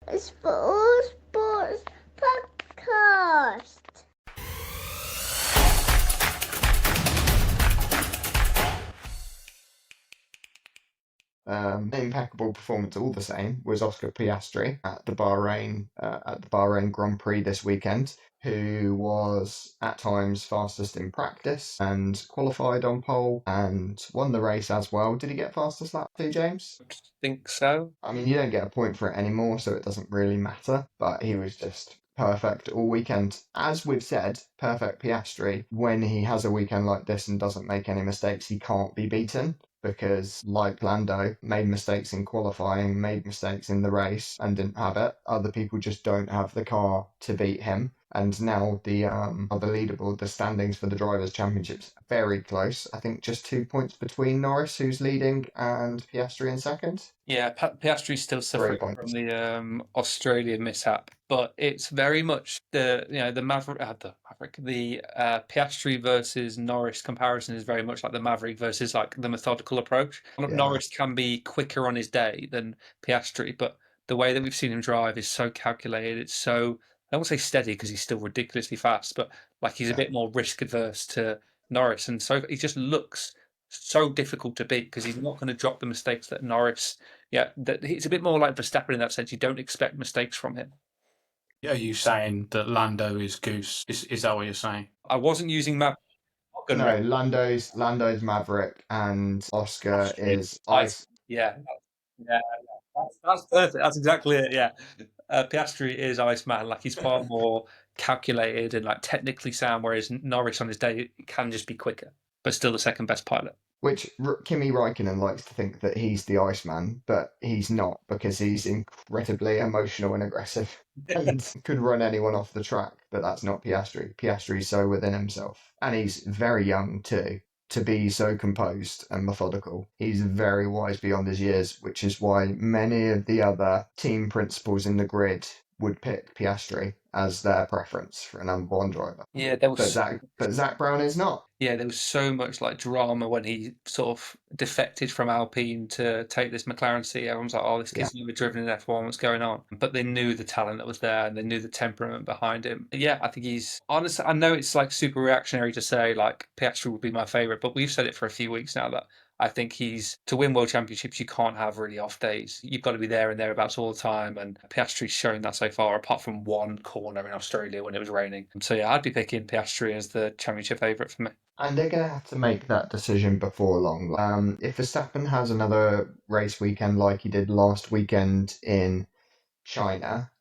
It's for all sports podcast. Impeccable performance all the same was Oscar Piastri at the Bahrain Grand Prix this weekend, who was at times fastest in practice and qualified on pole and won the race as well. Did he get fastest lap too, James? Think so. I mean, you don't get a point for it anymore, so it doesn't really matter, but he was just perfect all weekend. As we've said, perfect Piastri, when he has a weekend like this and doesn't make any mistakes, he can't be beaten because, like Lando, made mistakes in qualifying, made mistakes in the race, and didn't have it. Other people just don't have the car to beat him. And now the leaderboard, the standings for the Drivers' Championships, very close. I think just 2 points between Norris, who's leading, and Piastri in second. Yeah, Piastri's still Three suffering from points. the Australian mishap, but it's very much the Piastri versus Norris comparison is very much like the Maverick versus like the methodical approach. Yeah, Norris can be quicker on his day than Piastri, but the way that we've seen him drive is so calculated. It's so I won't say steady because he's still ridiculously fast, but like he's a yeah. bit more risk adverse to Norris, and so he just looks so difficult to beat because he's not going to drop the mistakes that Norris. Yeah, that he's a bit more like Verstappen in that sense. You don't expect mistakes from him. Are you saying that Lando is Goose? Is that what you're saying? I wasn't using Matt Morgan. No, Lando's Maverick and Oscar is Ice. Yeah, yeah, that's perfect. That's exactly it. Yeah, Piastri is Iceman. Like he's far more calculated and like technically sound, whereas Norris on his day can just be quicker, but still the second best pilot. Which Kimi Räikkönen likes to think that he's the Iceman, but he's not because he's incredibly emotional and aggressive and could run anyone off the track. But that's not Piastri. Piastri's so within himself, and he's very young too. To be so composed and methodical, he's very wise beyond his years, which is why many of the other team principals in the grid would pick Piastri as their preference for a number one driver. Yeah, there But was Zach Brown is not. Yeah, there was so much like drama when he sort of defected from Alpine to take this McLaren seat. Everyone's like, "Oh, this Yeah. kid's never driven in F1. What's going on?" But they knew the talent that was there, and they knew the temperament behind him. Yeah, I think he's honestly. I know it's like super reactionary to say like Piastri would be my favorite, but we've said it for a few weeks now that I think he's to win world championships. You can't have really off days. You've got to be there and thereabouts all the time. And Piastri's shown that so far, apart from one corner in Australia when it was raining. So yeah, I'd be picking Piastri as the championship favorite for me. And they're going to have to make that decision before long. If Verstappen has another race weekend like he did last weekend in China,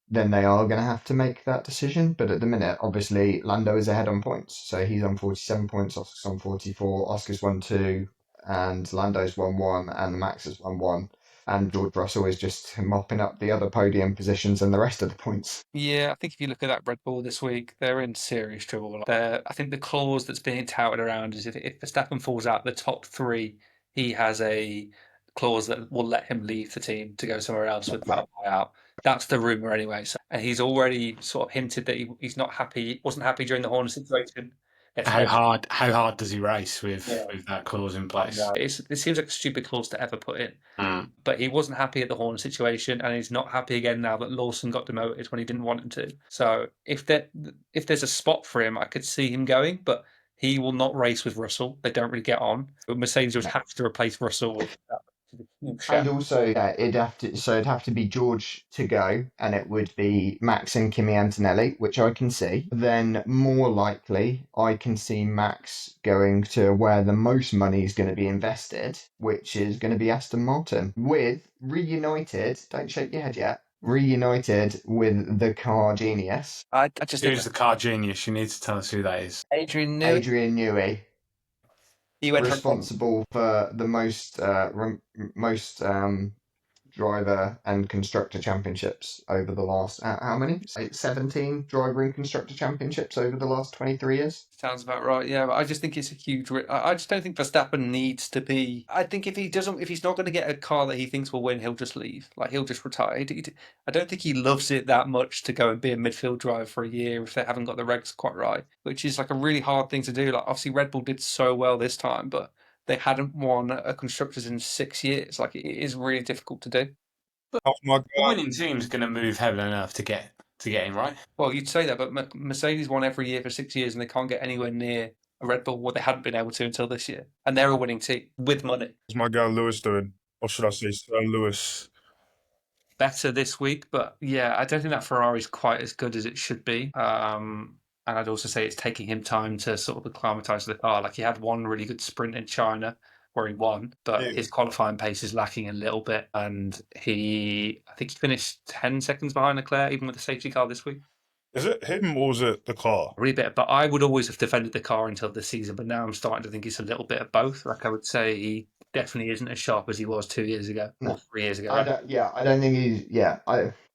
then they are going to have to make that decision. But at the minute, obviously, Lando is ahead on points. So he's on 47 points, Oscar's on 44, Oscar's won two, and Lando's won one, and Max has won one. And George Russell is just mopping up the other podium positions and the rest of the points. Yeah, I think if you look at that Red Bull this week, they're in serious trouble. I think the clause that's being touted around is if Verstappen falls out the top three, he has a clause that will let him leave the team to go somewhere else without a buyout. That's the rumor anyway. So, and he's already sort of hinted that he's not happy, wasn't happy during the Horner situation. How hard does he race Yeah. with that clause in I place? know. It seems like a stupid clause to ever put in. Mm. But he wasn't happy at the Horner situation, and he's not happy again now that Lawson got demoted when he didn't want him to. So if there's a spot for him, I could see him going, but he will not race with Russell. They don't really get on. But Mercedes would have to replace Russell with that. And also, yeah, it'd have to be George to go, and it would be Max and Kimi Antonelli, which I can see. Then more likely, I can see Max going to where the most money is going to be invested, which is going to be Aston Martin, with reunited. Don't shake your head yet. Reunited with the car genius, I just think Who's the car genius? You need to tell us who that is. Adrian Newey. Adrian Newey, He went from responsible for the most driver and constructor championships over the last how many? 17 driver and constructor championships over the last 23 years. Sounds about right. Yeah, but I just think it's a huge. I just don't think Verstappen needs to be. I think if he's not going to get a car that he thinks will win, he'll just leave. Like he'll just retire. I don't think he loves it that much to go and be a midfield driver for a year if they haven't got the regs quite right, which is like a really hard thing to do. Like obviously Red Bull did so well this time, but they hadn't won a constructors in 6 years. Like it is really difficult to do. Oh my The God. winning team's going to move heaven and earth to get him, right? Well, you'd say that, but Mercedes won every year for 6 years, and they can't get anywhere near a Red Bull. Well, they hadn't been able to until this year, and they're a winning team with money. How's my guy Lewis doing? Or should I say Sir Lewis? Better this week, but yeah, I don't think that Ferrari's quite as good as it should be. And I'd also say it's taking him time to sort of acclimatise to the car. Like he had one really good sprint in China where he won, but Yeah. his qualifying pace is lacking a little bit. And I think he finished 10 seconds behind Leclerc, even with the safety car this week. Is it him or is it the car? Really bit, but I would always have defended the car until this season. But now I'm starting to think it's a little bit of both. Like I would say, he definitely isn't as sharp as he was 2 years ago or 3 years ago. Right? I don't think he's. Yeah,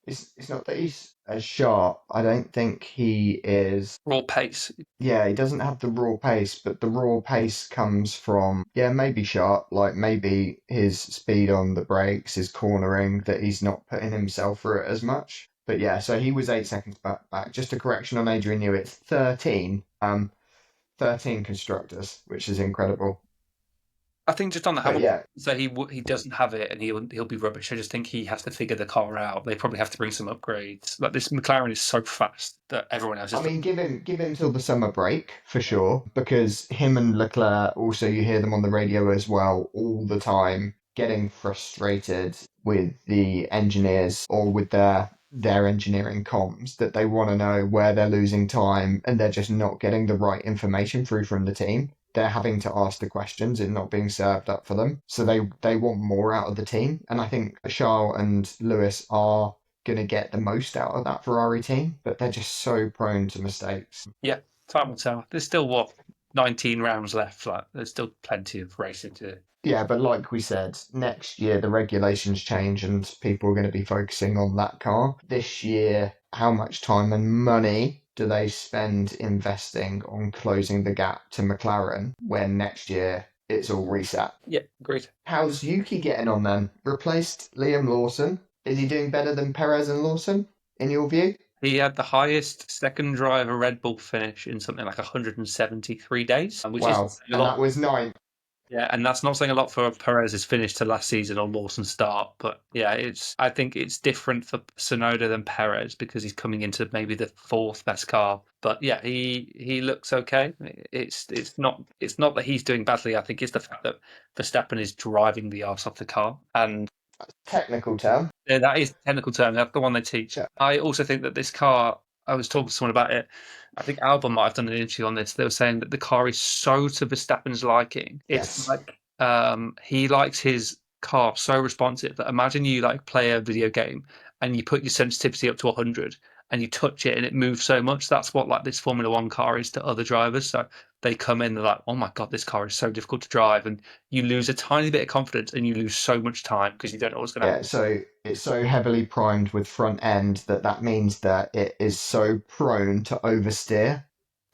it's not that he's as sharp. I don't think he is. Raw pace. Yeah, he doesn't have the raw pace, but the raw pace comes from, yeah, maybe sharp, like maybe his speed on the brakes, his cornering, that he's not putting himself through it as much. But yeah, so he was 8 seconds back. Just a correction on Adrian Newey, it's 13. 13 constructors, which is incredible. I think just on the But Hamilton, yeah, so he doesn't have it, and he'll be rubbish. I just think he has to figure the car out. They probably have to bring some upgrades. Like this McLaren is so fast that everyone else is. I mean, give him till the summer break for sure, because him and Leclerc also, you hear them on the radio as well all the time, getting frustrated with the engineers or with their engineering comms, that they want to know where they're losing time and they're just not getting the right information through from the team. They're having to ask the questions and not being served up for them. So they want more out of the team. And I think Charles and Lewis are going to get the most out of that Ferrari team, but they're just so prone to mistakes. Yeah, time will tell. There's still 19 rounds left. Like there's still plenty of racing to do. Yeah, but like we said, next year the regulations change and people are going to be focusing on that car. This year, how much time and money do they spend investing on closing the gap to McLaren when next year it's all reset? Yeah, agreed. How's Yuki getting on then? Replaced Liam Lawson. Is he doing better than Perez and Lawson, in your view? He had the highest second driver Red Bull finish in something like 173 days, which Wow, is a and lot. that was 9. Yeah, and that's not saying a lot for Perez's finish to last season or Lawson's start, but yeah, I think it's different for Tsunoda than Perez because he's coming into maybe the fourth best car. But yeah, he looks okay. It's not that he's doing badly. I think it's the fact that Verstappen is driving the arse off the car, and Technical term. yeah, that is the technical term. That's the one they teach. Yeah. I also think that this car. I was talking to someone about it. I think Albon might have done an interview on this. They were saying that the car is so to Verstappen's liking. It's Yes. like he likes his car so responsive that imagine you like play a video game and you put your sensitivity up to 100 and you touch it and it moves so much. That's what like this Formula One car is to other drivers. So they come in, they're like, oh my God, this car is so difficult to drive. And you lose a tiny bit of confidence and you lose so much time because you don't know what's going to happen. Yeah, so it's so heavily primed with front end that means that it is so prone to oversteer.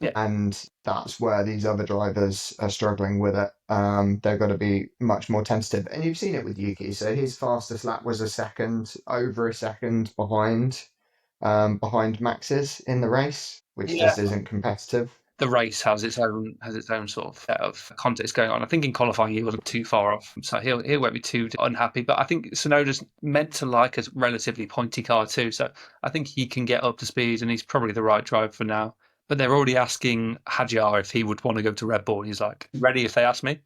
Yeah. And that's where these other drivers are struggling with it. They're going to be much more tentative. And you've seen it with Yuki. So his fastest lap was over a second behind Max's in the race, which just isn't competitive. The race has its own sort of set of context going on. I think in qualifying he wasn't too far off, so he won't be too unhappy. But I think Tsunoda's meant to like a relatively pointy car too, so I think he can get up to speed, and he's probably the right driver for now. But they're already asking Hadjar if he would want to go to Red Bull, and he's like, ready if they ask me.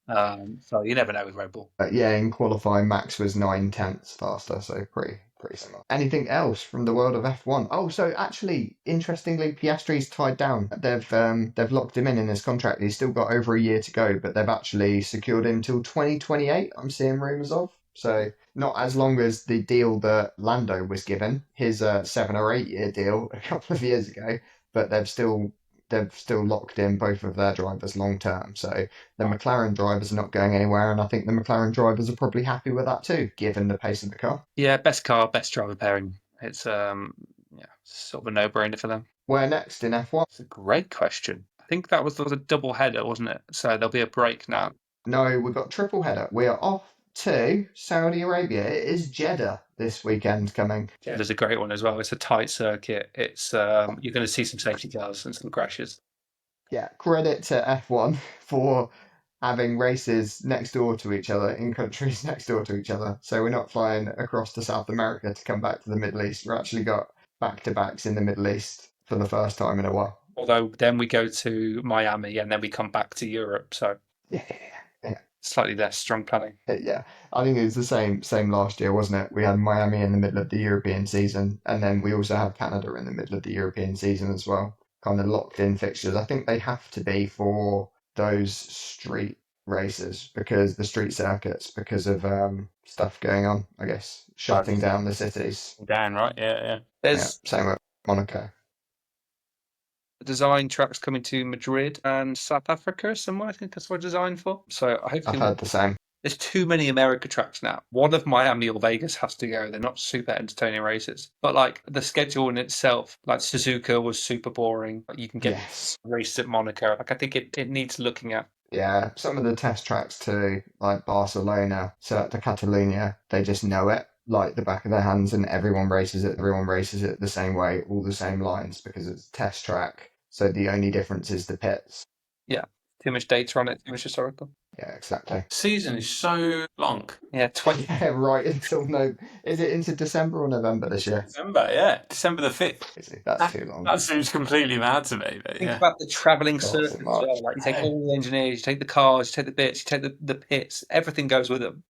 So you never know with Red Bull. But yeah, in qualifying, Max was 9/10 faster, so pretty similar. Anything else from the world of F1? Oh, so actually, interestingly, Piastri's tied down. They've locked him in his contract. He's still got over a year to go, but they've actually secured him till 2028. I'm seeing rumours of. So not as long as the deal that Lando was given, his 7 or 8 year deal a couple of years ago, but they've still locked in both of their drivers long term. So the McLaren drivers are not going anywhere, and I think the McLaren drivers are probably happy with that too, given the pace of the car. Yeah, best car, best driver pairing. It's sort of a no-brainer for them. Where next in F1? It's a great question. I think that was a double header, wasn't it? So there'll be a break now. No, we've got triple header. We are off to Saudi Arabia. It is Jeddah this weekend coming. Jeddah's a great one as well. It's a tight circuit. It's you're going to see some safety cars and some crashes. Yeah, credit to F1 for having races next door to each other in countries next door to each other. So we're not flying across to South America to come back to the Middle East. We've actually got back-to-backs in the Middle East for the first time in a while. Although then we go to Miami and then we come back to Europe. So Yeah. slightly less strong planning. Yeah, I think it was the same last year, wasn't it? We had Miami in the middle of the European season, and then we also had Canada in the middle of the European season as well. Kind of locked in fixtures. I think they have to be for those street races because the street circuits because of stuff going on. I guess shutting down the cities. Dan, right? Yeah. There's Same with Monaco. design tracks coming to Madrid and South Africa somewhere. I think that's what they're designed for. So I've hopefully heard the same. there's too many America tracks now. One of Miami or Vegas has to go. They're not super entertaining races. But like the schedule in itself, like Suzuka was super boring. You can get Yes. races at Monaco. Like I think it needs looking at. Yeah, some of the test tracks too, like Barcelona, Circuit de Catalunya, they just know it like the back of their hands, and everyone races it. Everyone races it the same way, all the same lines because it's a test track. So the only difference is the pits. Yeah, too much data on it, too much historical. Yeah, exactly. Season is so long. Yeah, 20. Yeah, right until no. Is it into December or November this year? December, yeah. December the 5th. That's too long. That seems completely mad to me, but Think yeah. about the travelling God, circuit as March. well. Like you take all the engineers, you take the cars, you take the bits, you take the pits. Everything goes with them.